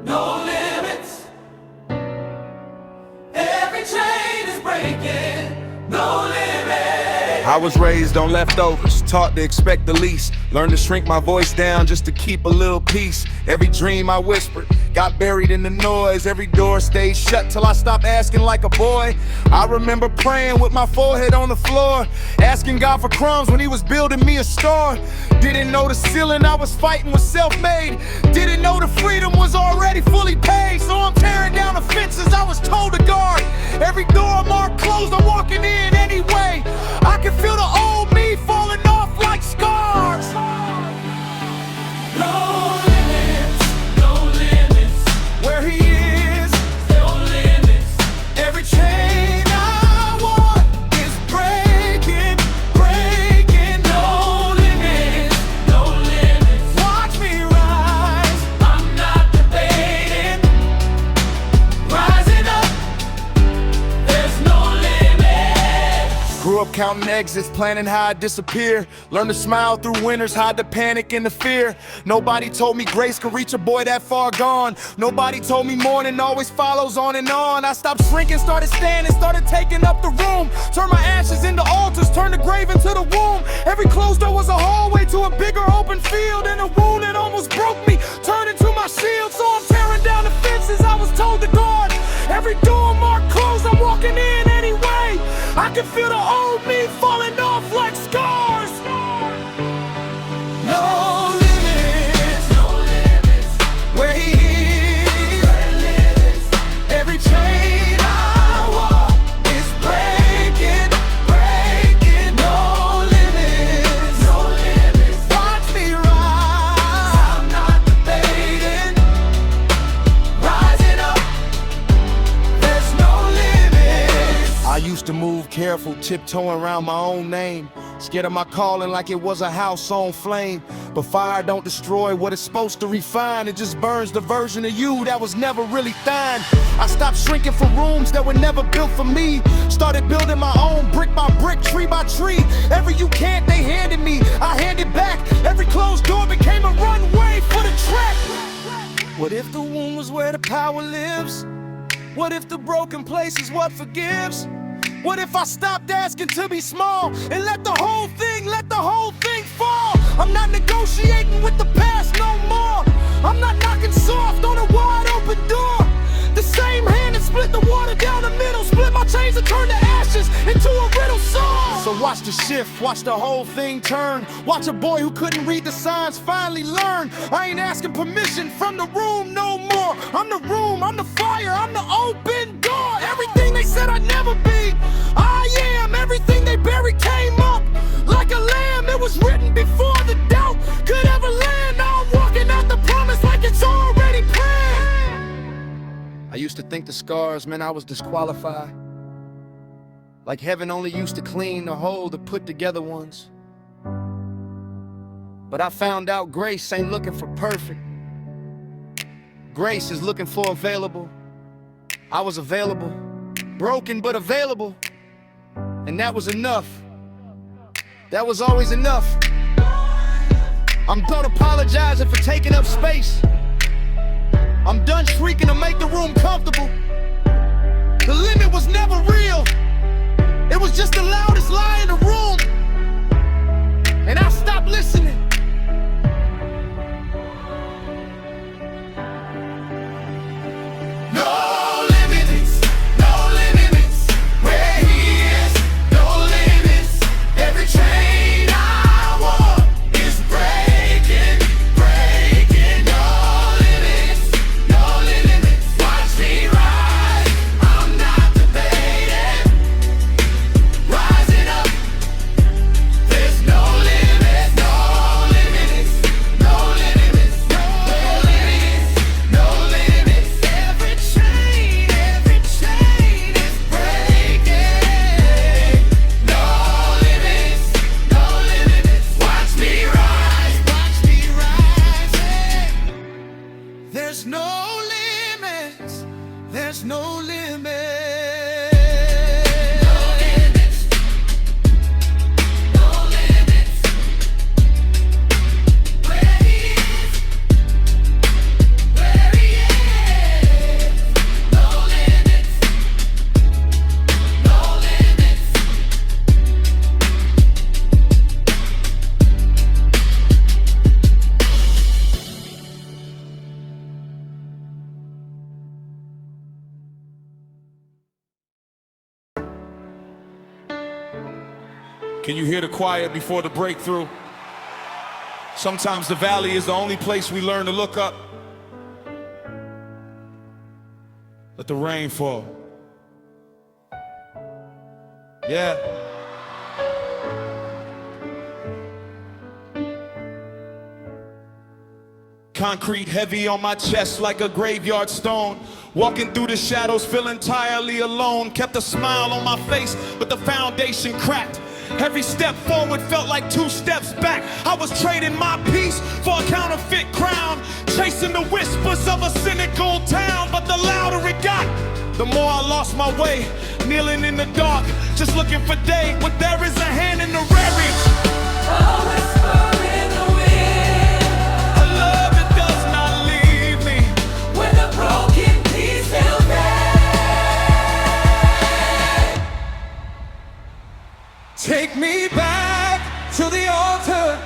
no limits. Every chain is breaking, no limits. I was raised on leftovers, taught to expect the least. Learned to shrink my voice down just to keep a little peace. Every dream I whispered got buried in the noise. Every door stayed shut till I stopped asking like a boy. I remember praying with my forehead on the floor, asking God for crumbs when he was building me a store. Didn't know the ceiling I was fighting was self-made. Didn't know the freedom was already fully paid. So I'm tearing down the fences I was told to guard. Every door marked closed, I'm walking in anyway. I can feel the old me falling off like scars. No limits, no limits. Where he is, No limits. every chain I want is breaking, breaking. No limits, no limits. Watch me rise, I'm not debating. Rising up, there's no limits. grew up counting exits, planning how I'd disappear. Learned to smile through winters, hide the panic and the fear. Nobody told me grace could reach a boy that far gone. Nobody told me morning always follows on and on. I stopped shrinking, started standing, started taking up the room. Turned my ashes into altars, turned the grave into the womb. Every closed door was a hallway to a bigger open field. And a wound that almost broke me turned into my shield. So I'm tearing down the fences I was told to guard. Every door marked closed, I'm walking in anyway. I can feel the old me falling off like scars. No limits, No limits. where he is. Every chain I walk is breaking, breaking. No limits, No limits. watch me rise. I'm not debating. Rising up, there's no limits. I used to move careful, tiptoeing around my own name. Scared of my calling like it was a house on flame. But fire don't destroy what it's supposed to refine. It just burns the version of you that was never really thine. I stopped shrinking for rooms that were never built for me. Started building my own brick by brick, tree by tree. Every you can't they handed me, I handed back. Every closed door became a runway for the track. What if the womb was where the power lives? What if the broken place is what forgives? What if I stopped asking to be small and let the whole thing fall? I'm not negotiating with the past no more. I'm not knocking soft on a wide open door. The same hand that split the water down the middle, split my chains and turned the ashes into a riddle song. So watch the shift, watch the whole thing turn. Watch a boy who couldn't read the signs finally learn. I ain't asking permission from the room no more. I'm the room, I'm the fire, I'm the open door. Everything they said I'd never be, I am. Everything they buried came up like a lamb. It was written before the doubt could ever land. Now I'm walking out the promise like it's already planned. I used to think the scars meant I was disqualified, like heaven only used to clean the whole the put together ones. But I found out grace ain't looking for perfect. Grace is looking for available. I was available, broken but available. And that was enough. That was always enough. I'm done apologizing for taking up space. I'm done shrieking to make the room comfortable. The limit was never real. It was just the loudest lie in the room. And I stopped listening. No limits, no limits. Where he is, no limits. Every chain I walk is breaking, breaking. No limits, no limits. Watch me rise, I'm not debating. Rising up, there's no limits, no limits, no limits, no limits, no limits. Every chain is breaking. No limits, no limits. Watch me rise, There's no limits. There's no limits. no limits. Where he is, where he is. Can you hear the quiet before the breakthrough? Sometimes the valley is the only place we learn to look up. Let the rain fall. Yeah. Concrete heavy on my chest like a graveyard stone. Walking through the shadows, feel entirely alone. Kept a smile on my face, but the foundation cracked. Every step forward felt like 2 steps back. I was trading my peace for a counterfeit crown, chasing the whispers of a cynical town. But the louder it got, the more I lost my way. Kneeling in the dark, just looking for day. But there is a hand in the rarity. A whisper in the wind, A love that does not leave me. when the broken piece will bend. Take me back to the altar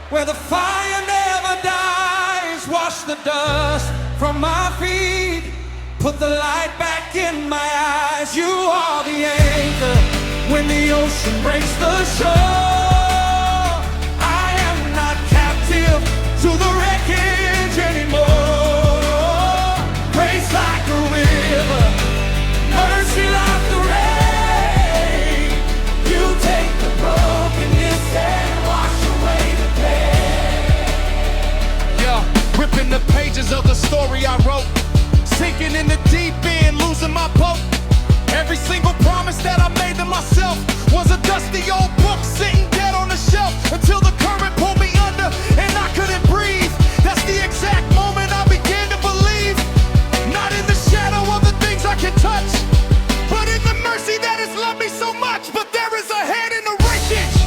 where the fire never dies. Wash the dust from my feet, put the light back in my eyes. You are the anchor when the ocean breaks the shore. I am not captive to the wreckage anymore. Grace like a river, mercy like the rain. You take the brokenness and wash away the pain. Yeah, ripping the pages of the story I wrote, sinking in the deep end, losing my boat. Every single promise that I made to myself was a dusty old book sitting dead on the shelf, until the current pulled me under and I couldn't breathe. That's the exact moment I began to believe, not in the shadow of the things I can touch, but in the mercy that has loved me so much. But there is a hand in the wreckage,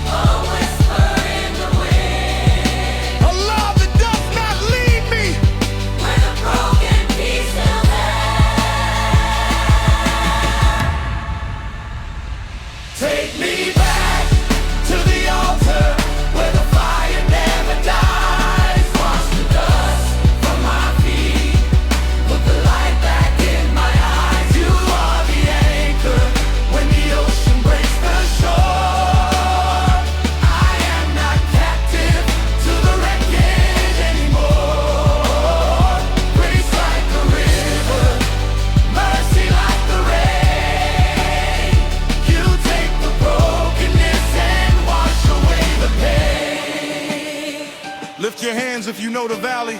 A whisper in the wind, a love that does not leave me. when the broken piece will bend. Take me back to the altar where the fire never dies. Wash the dust from my feet, put the light back in my eyes. You are the anchor when the ocean breaks the shore. I am not captive to the wreckage anymore. Grace like a river, mercy like the rain. You take the brokenness and wash away the pain. Lift your hands if you know the valley.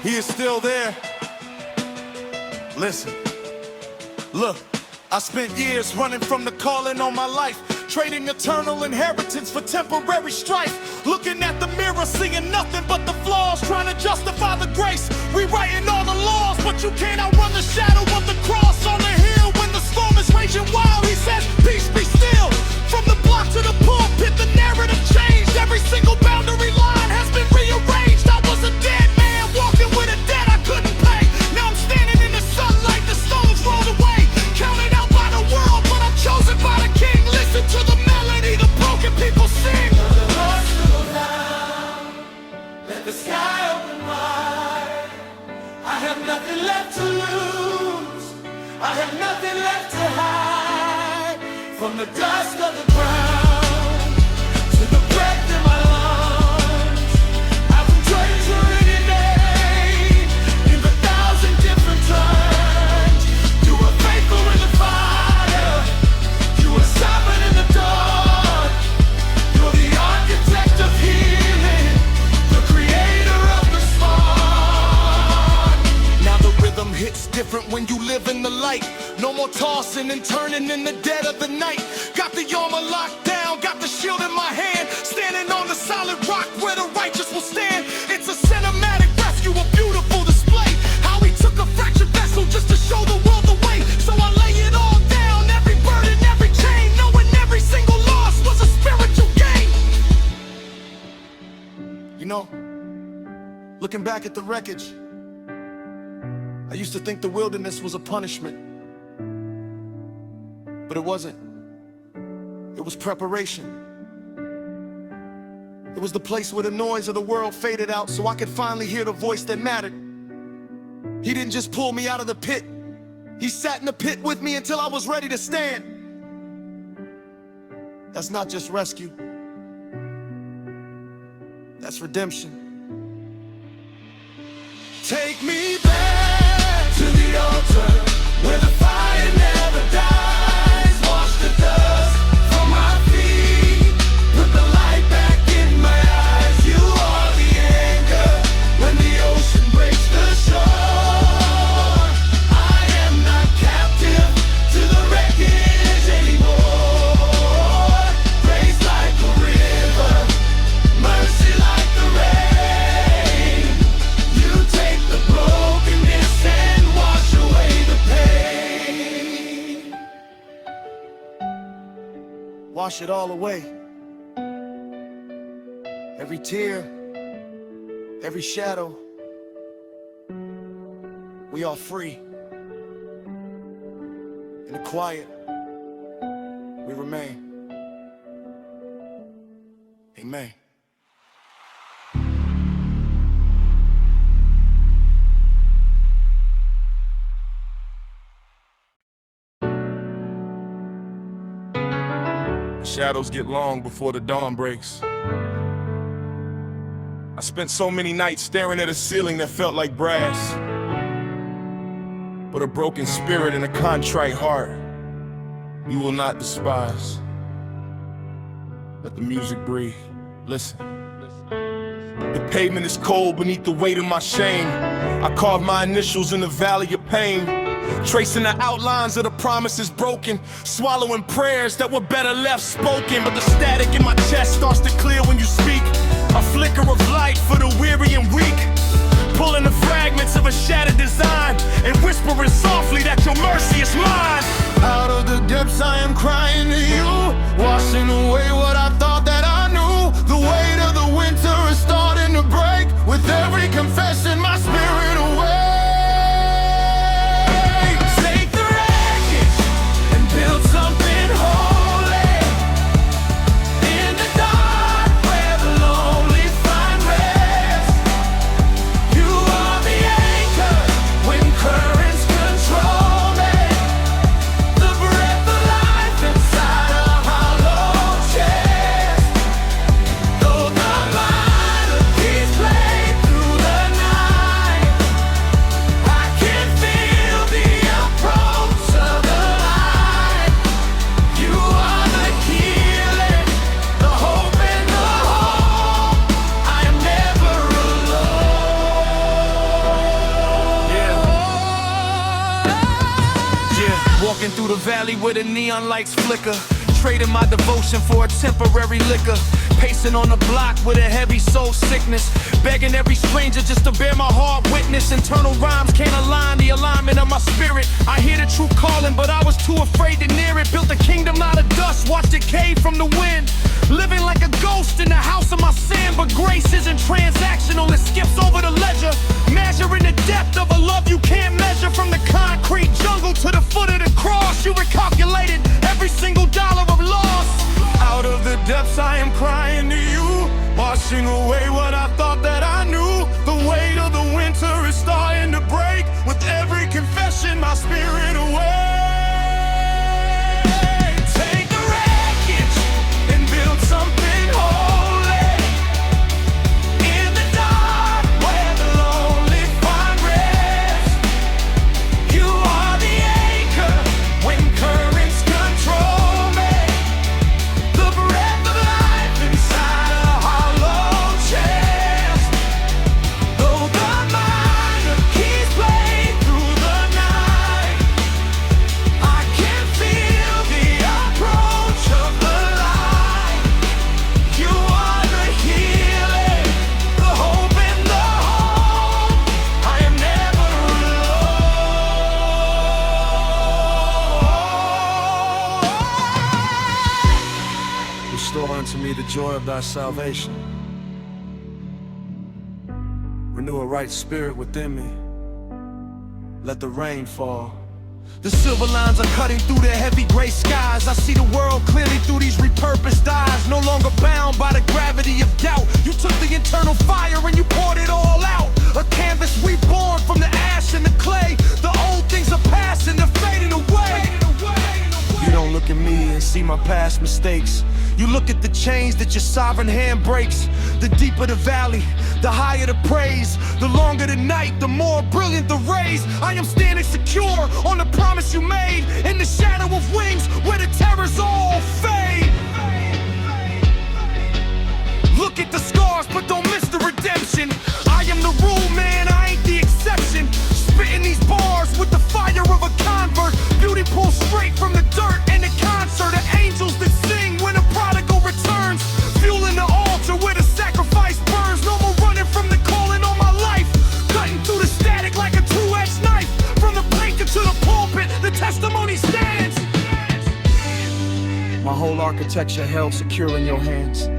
He is still there. Listen, look, I spent years running from the calling on my life, trading eternal inheritance for temporary strife. Looking at the mirror, seeing nothing but the flaws, trying to justify the grace, rewriting all the laws. But you can't outrun the shadow of the cross on the hill. When the storm is raging wild, he says, peace be still. From the block to the pulpit, the narrative changed. Every single boundary line has been rearranged. I was a dead man, walking with a debt I couldn't pay. Now I'm standing in the sunlight, the stones rolled away. Counted out by the world, but I'm chosen by the King. Listen to the melody the broken people sing. The Lord slow down, let the sky open wide. I have nothing left to lose, I have nothing left to hide. From the dust of the ground to the breath in my lungs, I've been trying to any name in 1,000 different tongues. You are faithful in the fire, you are sovereign in the dark. You're the architect of healing, the creator of the spark. Now the rhythm hits different when you live in the light. No more tossing and turning in the dead of the night. Got the armor locked down, got the shield in my hand, standing on the solid rock where the righteous will stand. It's a cinematic rescue, a beautiful display. How he took a fractured vessel just to show the world the way. So I lay it all down, every burden, every chain, knowing every single loss was a spiritual gain. You know, looking back at the wreckage, I used to think the wilderness was a punishment, but it wasn't. It was preparation. It was the place where the noise of the world faded out so I could finally hear the voice that mattered. He didn't just pull me out of the pit. He sat in the pit with me until I was ready to stand. That's not just rescue, that's redemption. Take me back to the altar where the fire never dies. Wash the dust from my feet, put the light back in my eyes. You are the anchor when the ocean breaks the shore. I am not captive to the wreckage anymore. Grace like a river, mercy like the rain. You take the brokenness and wash away the pain. Wash it all away. Every tear, every shadow. We are free. In the quiet, we remain. Amen. The shadows get long before the dawn breaks. I spent so many nights staring at a ceiling that felt like brass. But a broken spirit and a contrite heart you will not despise. Let the music breathe. Listen. The pavement is cold beneath the weight of my shame. I carved my initials in the valley of pain, tracing the outlines of the promises broken, swallowing prayers that were better left spoken. But the static in my chest starts to clear when you speak. A flicker of light for the weary and weak, pulling the fragments of a shattered design and whispering softly that your mercy is mine. Out of the depths I am crying to you, washing away what I thought that I knew. The weight of the winter is starting to break. With every confession, my spirit away. Take the wreckage and build something holy. In the dark where the lonely find rest. You are the anchor when currents control me. The breath of life inside a hollow chest. Though the minor keys play through the night, I can feel the approach of the light. You are the healing, the hope and the hope. I am never alone. Yeah, walking through the valley where the neon lights flicker, trading my devotion for a temporary liquor. Pacing on the block with a heavy soul sickness, begging every stranger just to bear my heart witness. Internal rhymes can't align the alignment of my spirit. I hear the true calling, but I was too afraid to near it. Built a kingdom out of dust, watched it cave from the wind. Living like a ghost in the house of my sin. But grace isn't transactional, it skips over the ledger. Measuring the depth of a love you can't measure. From the concrete jungle to the foot of the cross, you recalculated every single dollar of loss. Out of the depths I am crying to you, washing away what I thought that I knew. The weight of the winter is starting to break. With every confession, my spirit away. Take the wreckage and build something holy. In the dark where the lonely find rest. You are the anchor when currents control me. The breath of life inside a hollow chest. Though the minor keys play through the night, I can feel the approach of the light. You are the healing, the hope and the hope. I am never alone. Restore unto me the joy of thy salvation. Renew a right spirit within me. Let the rain fall. The silver lines are cutting through the heavy gray skies. I see the world clearly through these repurposed eyes. No longer bound by the gravity of doubt. You took the internal fire and you poured it all out. A canvas reborn from the ash and the clay. The old things are passing, they're fading away. You don't look at me and see my past mistakes. You look at the chains that your sovereign hand breaks. The deeper the valley, the higher the praise. The longer the night, the more brilliant the rays. I am standing secure on the promise you made, in the shadow of wings where the terrors all fade. Look at the scars, but don't miss the redemption. I am the rule, man, I ain't the exception. Spitting these bars with the fire of a convert. Beauty pulls straight from the dirt and the concert of angels that sing when a prodigal returns. Fueling the altar where the sacrifice burns. No more running from the calling on my life. Cutting through the static like a two-edged knife. From the blanket to the pulpit, the testimony stands. My whole architecture held secure in your hands.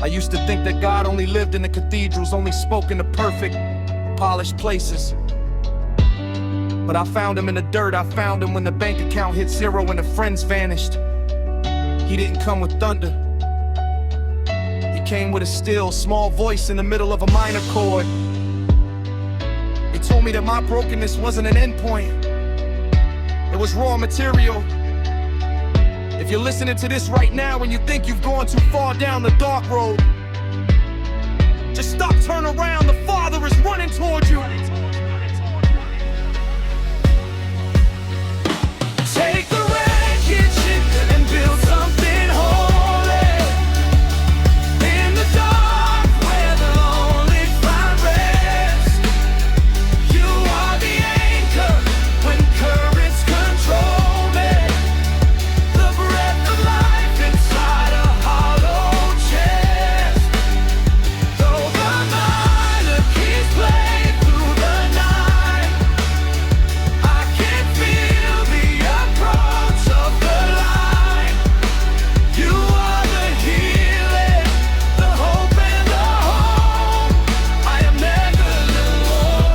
I used to think that God only lived in the cathedrals, only spoke in the perfect, polished places. But I found him in the dirt, I found him when the bank account hit zero and the friends vanished. He didn't come with thunder. He came with a still, small voice in the middle of a minor chord. He told me that my brokenness wasn't an endpoint. It was raw material. If you're listening to this right now and you think you've gone too far down the dark road, just stop, turn around, the Father is running toward you. Take the red kitchen and build something holy. In the dark where the lonely find rest. You are the anchor when currents control me. The breath of life inside a hollow chest. Though the minor keys play through the night, I can feel the approach of the light. You are the healing, the hope and the home. I am never alone.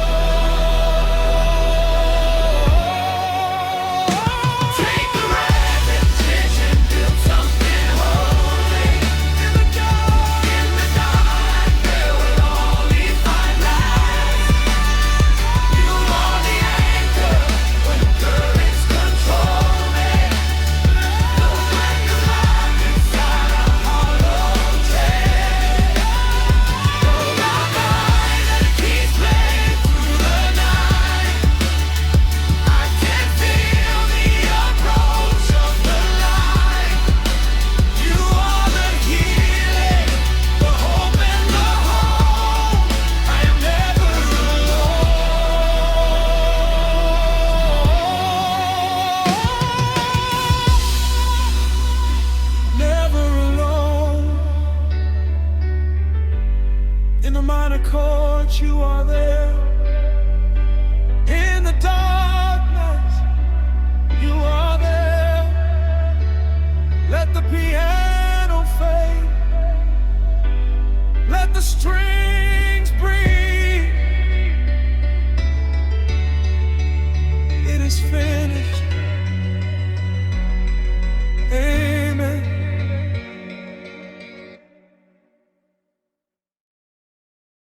Take the red intention, build something holy. In the dark, there will only find light. You are the anchor when currents control me. The breath of life inside a hollow chest. Though my mind keeps playing through the night, I can feel the approach of the light. You are the healing, the hope and the home. I am never alone. Never alone. In the minor chords, you are there. In the darkness, you are there. Let the piano fade. Let the strings breathe. It is finished.